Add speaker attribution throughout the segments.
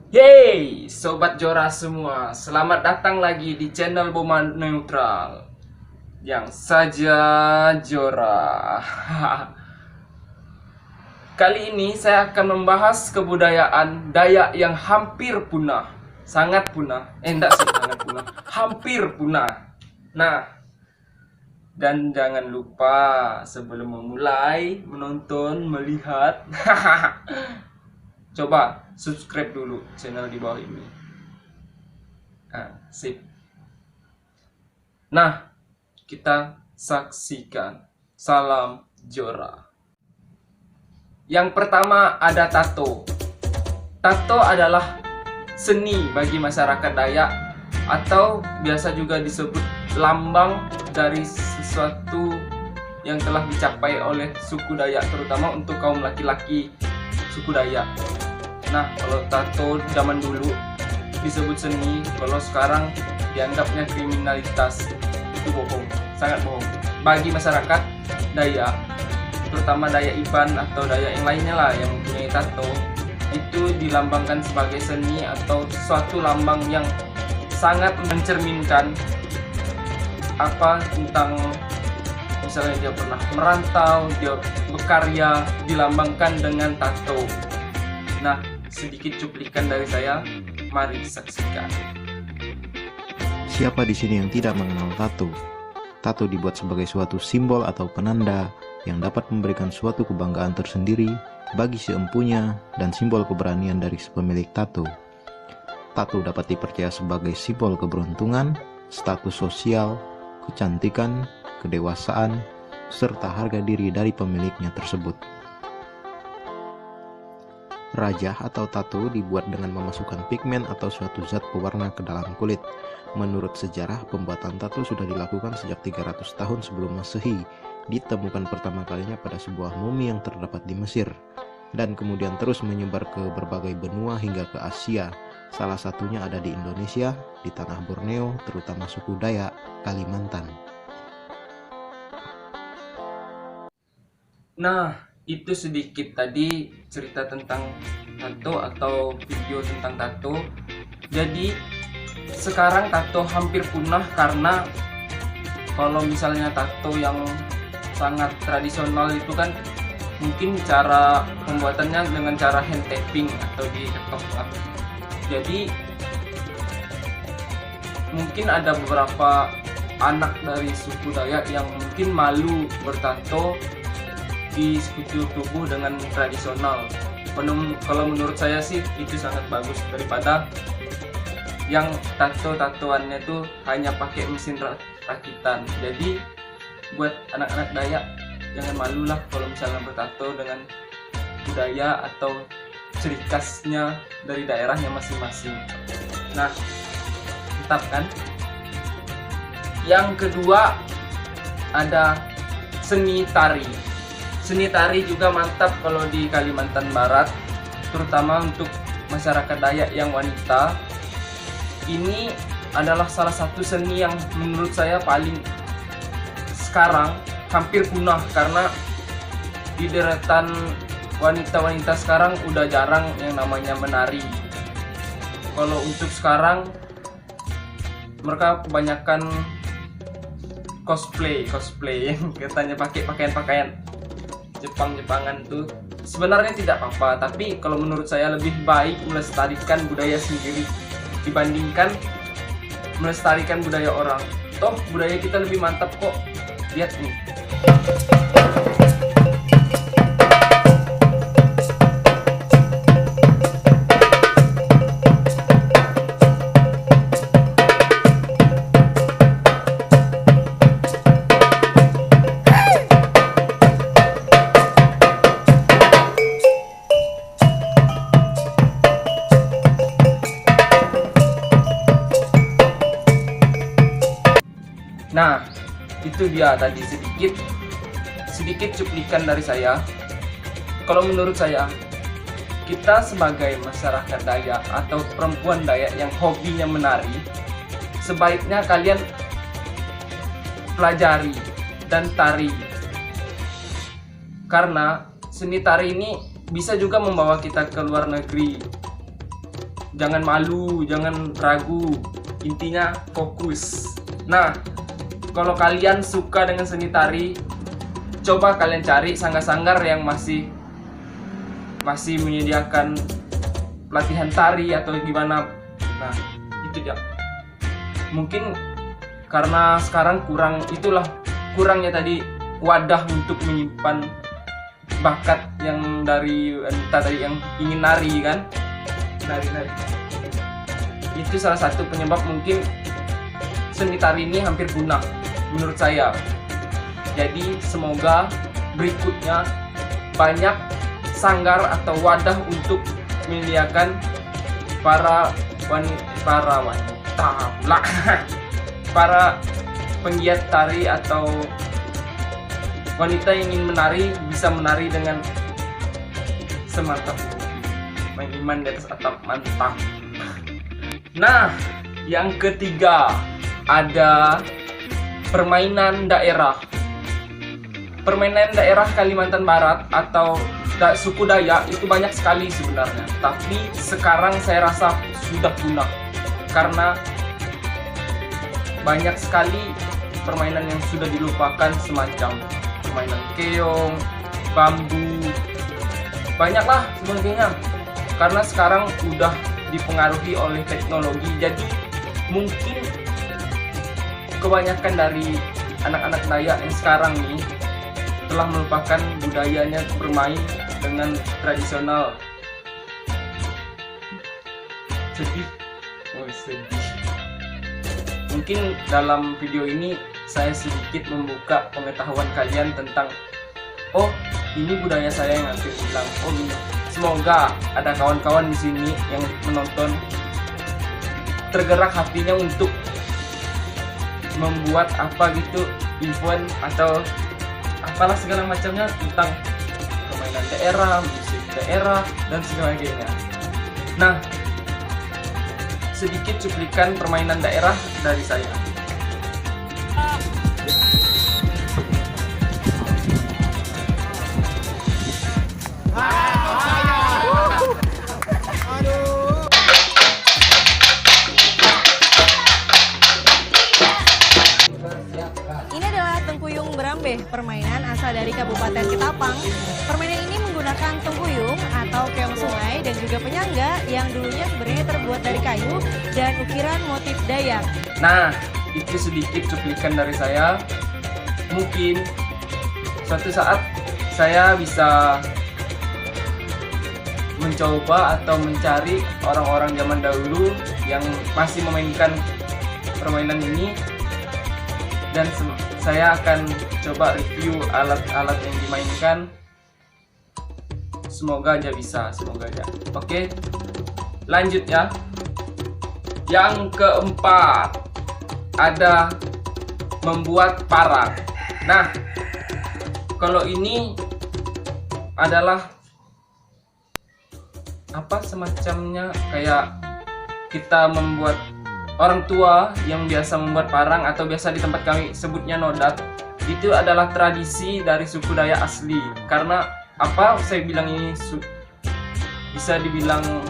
Speaker 1: Yeay, Sobat Jora semua, selamat datang lagi di channel Boma Neutral yang saja Jora. Kali ini saya akan membahas kebudayaan Dayak yang hampir punah, sangat punah. Enggak sih, sangat punah, hampir punah. Nah, dan jangan lupa sebelum memulai menonton, melihat, coba subscribe dulu channel di bawah ini. Sip. Nah, kita saksikan. Salam Jora. Yang pertama ada tato. Tato adalah seni bagi masyarakat Dayak atau biasa juga disebut lambang dari sesuatu yang telah dicapai oleh suku Dayak, terutama untuk kaum laki-laki suku Dayak. Nah, kalau tato zaman dulu disebut seni, kalau sekarang dianggapnya kriminalitas. Itu bohong, sangat bohong. Bagi masyarakat Dayak, terutama Dayak Iban atau Dayak yang lainnya lah yang mempunyai tato, itu dilambangkan sebagai seni atau suatu lambang yang sangat mencerminkan apa tentang misalnya dia pernah merantau, dia berkarya, dilambangkan dengan tato. Nah, sedikit cuplikan dari saya, mari saksikan.
Speaker 2: Siapa di sini yang tidak mengenal tato? Tato dibuat sebagai suatu simbol atau penanda yang dapat memberikan suatu kebanggaan tersendiri bagi si empunya dan simbol keberanian dari si pemilik tato. Tato dapat dipercaya sebagai simbol keberuntungan, status sosial, kecantikan, kedewasaan, serta harga diri dari pemiliknya tersebut. Rajah atau tato dibuat dengan memasukkan pigmen atau suatu zat pewarna ke dalam kulit. Menurut sejarah, pembuatan tato sudah dilakukan sejak 300 tahun sebelum Masehi. Ditemukan pertama kalinya pada sebuah mumi yang terdapat di Mesir, dan kemudian terus menyebar ke berbagai benua hingga ke Asia. Salah satunya ada di Indonesia, di tanah Borneo, terutama suku Dayak, Kalimantan.
Speaker 1: Nah, itu sedikit tadi cerita tentang tato atau video tentang tato. Jadi sekarang tato hampir punah karena kalau misalnya tato yang sangat tradisional itu kan mungkin cara pembuatannya dengan cara hand tapping atau diketok. Jadi mungkin ada beberapa anak dari suku Dayak yang mungkin malu bertato di sekujur tubuh dengan tradisional. Kalau menurut saya sih itu sangat bagus daripada yang tato-tatoannya tuh hanya pakai mesin rakitan. Jadi buat anak-anak Dayak jangan malu lah kalau misalnya bertato dengan budaya atau ciri khasnya dari daerahnya masing-masing. Nah, mantap kan? Yang kedua ada seni tari. Seni tari juga mantap kalau di Kalimantan Barat, terutama untuk masyarakat Dayak yang wanita. Ini adalah salah satu seni yang menurut saya paling sekarang hampir punah karena di deretan wanita-wanita sekarang udah jarang yang namanya menari. Kalau untuk sekarang mereka kebanyakan cosplay yang katanya pakai pakaian Jepang-Jepangan tuh. Sebenarnya tidak apa-apa, tapi kalau menurut saya lebih baik melestarikan budaya sendiri dibandingkan melestarikan budaya orang. Toh budaya kita lebih mantap kok. Lihat nih. Nah, itu dia tadi sedikit cuplikan dari saya. Kalau menurut saya, kita sebagai masyarakat Dayak atau perempuan Dayak yang hobinya menari, sebaiknya kalian pelajari dan tari. Karena seni tari ini bisa juga membawa kita ke luar negeri. jangan malu, jangan ragu, intinya fokus. Nah, kalau kalian suka dengan seni tari, coba kalian cari sanggar-sanggar yang masih menyediakan pelatihan tari atau gimana. Nah, itu dia. Mungkin karena sekarang kurangnya tadi wadah untuk menyimpan bakat yang dari wanita tadi yang ingin nari kan, nari. Itu salah satu penyebab mungkin seni tari ini hampir punah menurut saya. Jadi semoga berikutnya banyak sanggar atau wadah untuk menyediakan para penggiat tari atau wanita yang ingin menari bisa menari dengan semantap mungkin. Main iman di atas atap, mantap. Nah, yang ketiga ada permainan daerah. Permainan daerah Kalimantan Barat atau suku Dayak itu banyak sekali sebenarnya. Tapi sekarang saya rasa sudah punah karena banyak sekali permainan yang sudah dilupakan, semacam permainan keong, bambu, banyaklah sebagainya. Karena sekarang udah dipengaruhi oleh teknologi, jadi mungkin kebanyakan dari anak-anak Dayak yang sekarang nih telah melupakan budayanya bermain dengan tradisional. Sedih. Mungkin dalam video ini saya sedikit membuka pengetahuan kalian tentang ini budaya saya yang hampir hilang. Ini. Semoga ada kawan-kawan di sini yang menonton tergerak hatinya untuk membuat event atau apalah segala macamnya tentang permainan daerah, musik daerah dan sebagainya. Nah, sedikit cuplikan permainan daerah dari saya.
Speaker 3: Ini adalah Tengkuyung Berambe, permainan asal dari Kabupaten Ketapang. Permainan ini menggunakan tengkuyung atau keong sungai dan juga penyangga yang dulunya sebenarnya terbuat dari kayu dan ukiran motif Dayak.
Speaker 1: Nah, itu sedikit cuplikan dari saya. Mungkin suatu saat saya bisa mencoba atau mencari orang-orang zaman dahulu yang masih memainkan permainan ini, dan saya akan coba review alat-alat yang dimainkan. Semoga aja bisa, semoga aja. Oke, lanjut ya. Yang keempat ada membuat parang. Nah, kalau ini adalah semacamnya kayak kita membuat, orang tua yang biasa membuat parang atau biasa di tempat kami sebutnya nodat, itu adalah tradisi dari suku Dayak asli. Karena saya bilang ini bisa dibilang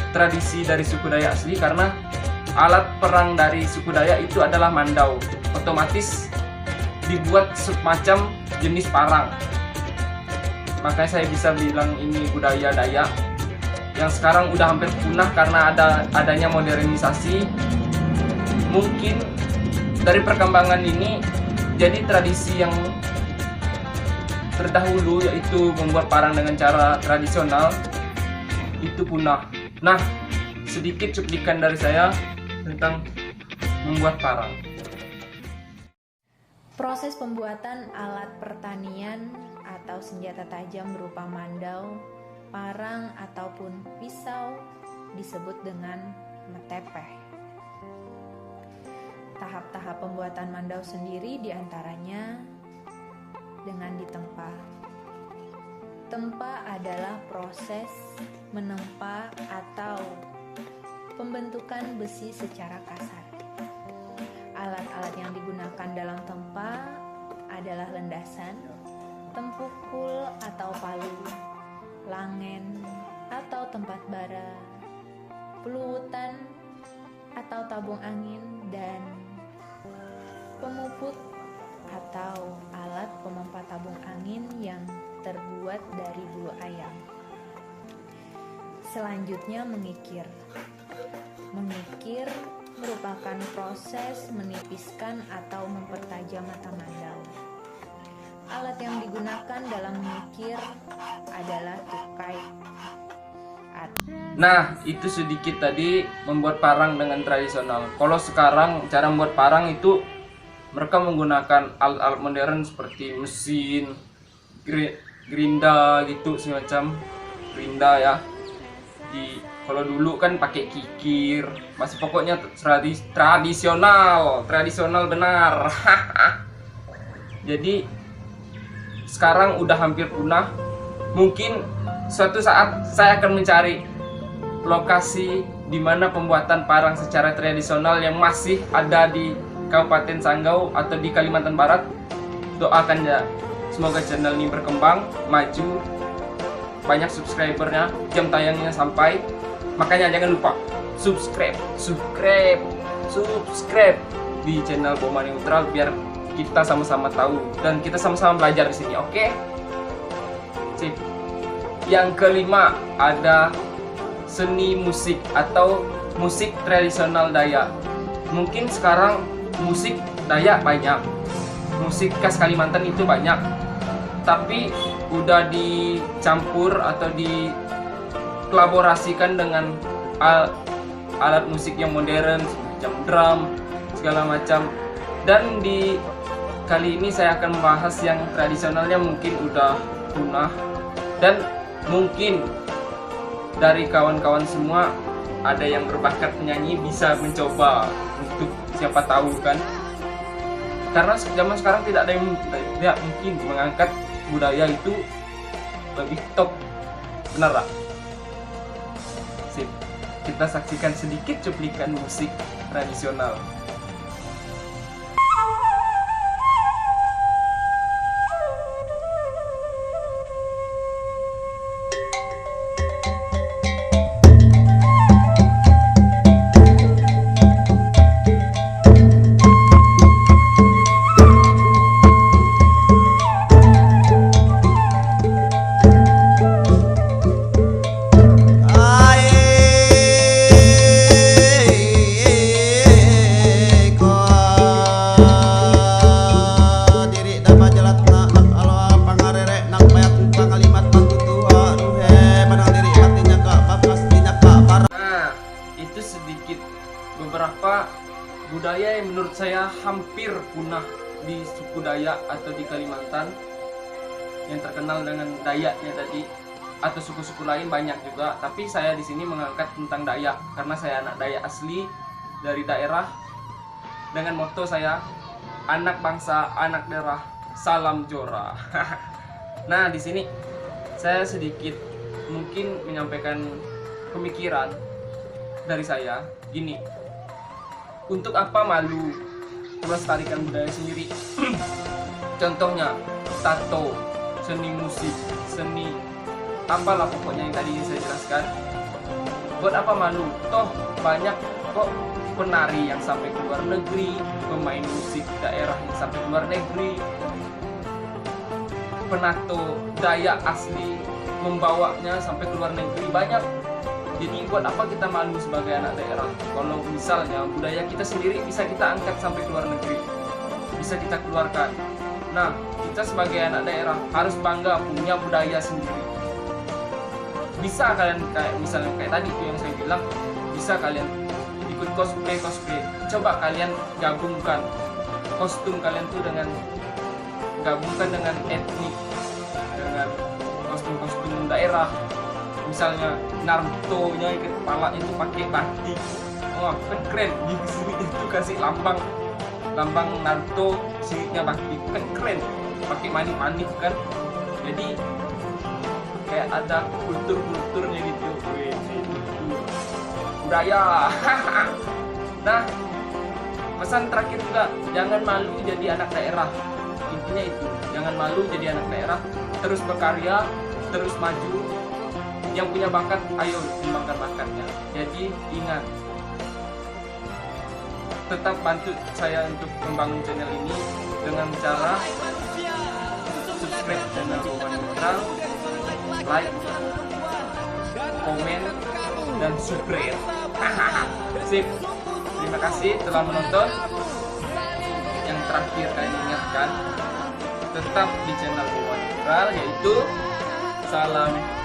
Speaker 1: tradisi dari suku Dayak asli karena alat perang dari suku Dayak itu adalah mandau, otomatis dibuat semacam jenis parang. Makanya saya bisa bilang ini budaya Dayak yang sekarang udah hampir punah karena adanya modernisasi. Mungkin dari perkembangan ini jadi tradisi yang terdahulu, yaitu membuat parang dengan cara tradisional, itu punah. Nah, sedikit cuplikan dari saya tentang membuat parang.
Speaker 4: Proses pembuatan alat pertanian atau senjata tajam berupa mandau, parang ataupun pisau disebut dengan metepeh. Tahap-tahap pembuatan mandau sendiri diantaranya dengan ditempa. Tempa adalah proses menempa atau pembentukan besi secara kasar. Alat-alat yang digunakan dalam tempa adalah lendasan, tempukul atau palu, langen atau tempat bara, pelutan atau tabung angin, dan pemuput atau alat pompa tabung angin yang terbuat dari bulu ayam. Selanjutnya mengikir. Mengikir merupakan proses menipiskan atau mempertajam mata mandau. Alat yang digunakan dalam mengikir adalah tukai.
Speaker 1: Nah, itu sedikit tadi membuat parang dengan tradisional. Kalau sekarang cara membuat parang itu mereka menggunakan alat-alat modern seperti mesin, gerinda gitu, semacam gerinda ya. Kalau dulu kan pakai kikir, masih pokoknya tradisional benar. Jadi sekarang udah hampir punah. Mungkin suatu saat saya akan mencari lokasi di mana pembuatan parang secara tradisional yang masih ada di Kabupaten Sanggau atau di Kalimantan Barat. Doakan ya, semoga channel ini berkembang, maju, banyak subscribernya, jam tayangnya sampai. Makanya jangan lupa subscribe di channel Boma Neutral biar kita sama-sama tahu dan kita sama-sama belajar di sini, oke? Sip. Yang kelima ada seni musik atau musik tradisional Dayak. Mungkin sekarang musik Dayak banyak, musik khas Kalimantan itu banyak, tapi udah dicampur atau dikolaborasikan dengan alat musik yang modern semacam drum segala macam. Dan di kali ini saya akan membahas yang tradisionalnya mungkin udah punah, dan mungkin dari kawan-kawan semua ada yang berbakat menyanyi bisa mencoba, untuk siapa tahu kan, karena zaman sekarang tidak ada yang tidak mungkin mengangkat budaya itu lebih top, benar tak? Sip, kita saksikan sedikit cuplikan musik tradisional. Beberapa budaya yang menurut saya hampir punah di suku Dayak atau di Kalimantan, yang terkenal dengan Dayaknya tadi, atau suku-suku lain banyak juga, tapi saya di sini mengangkat tentang Dayak karena saya anak Dayak asli dari daerah, dengan moto saya anak bangsa, anak daerah, salam Jora. Nah, di sini saya sedikit mungkin menyampaikan pemikiran dari saya gini. Untuk apa malu melestarikan budaya sendiri? Contohnya tato, seni musik, seni apalah pokoknya yang tadi saya jelaskan. Buat apa malu? Toh banyak kok penari yang sampai ke luar negeri, pemain musik daerah yang sampai ke luar negeri, penato Dayak asli membawanya sampai ke luar negeri, banyak. Jadi buat apa kita malu sebagai anak daerah? Kalau misalnya budaya kita sendiri bisa kita angkat sampai ke luar negeri, bisa kita keluarkan. Nah, kita sebagai anak daerah harus bangga punya budaya sendiri. Bisa kalian kayak misalnya kayak tadi tuh yang saya bilang, bisa kalian ikut cosplay. Coba kalian gabungkan kostum kalian tuh dengan etnik, dengan kostum daerah. Misalnya Naruto-nya ikat kepalanya itu pakai batik, wah kan keren. Di sini itu kasih lambang Naruto, siripnya batik, kan keren. Pakai manik-manik kan, jadi kayak ada kulturnya gitu. Budaya. Nah, pesan terakhir juga, jangan malu jadi anak daerah. Intinya itu, jangan malu jadi anak daerah, terus berkarya, terus maju. Yang punya bakat, ayo kembangkan bakatnya. Jadi ingat, tetap bantu saya untuk membangun channel ini dengan cara subscribe channel Wawan Netral, like, komen, dan subscribe. Sip. Terima kasih telah menonton. Yang terakhir kami ingatkan, tetap di channel Wawan Netral, yaitu salam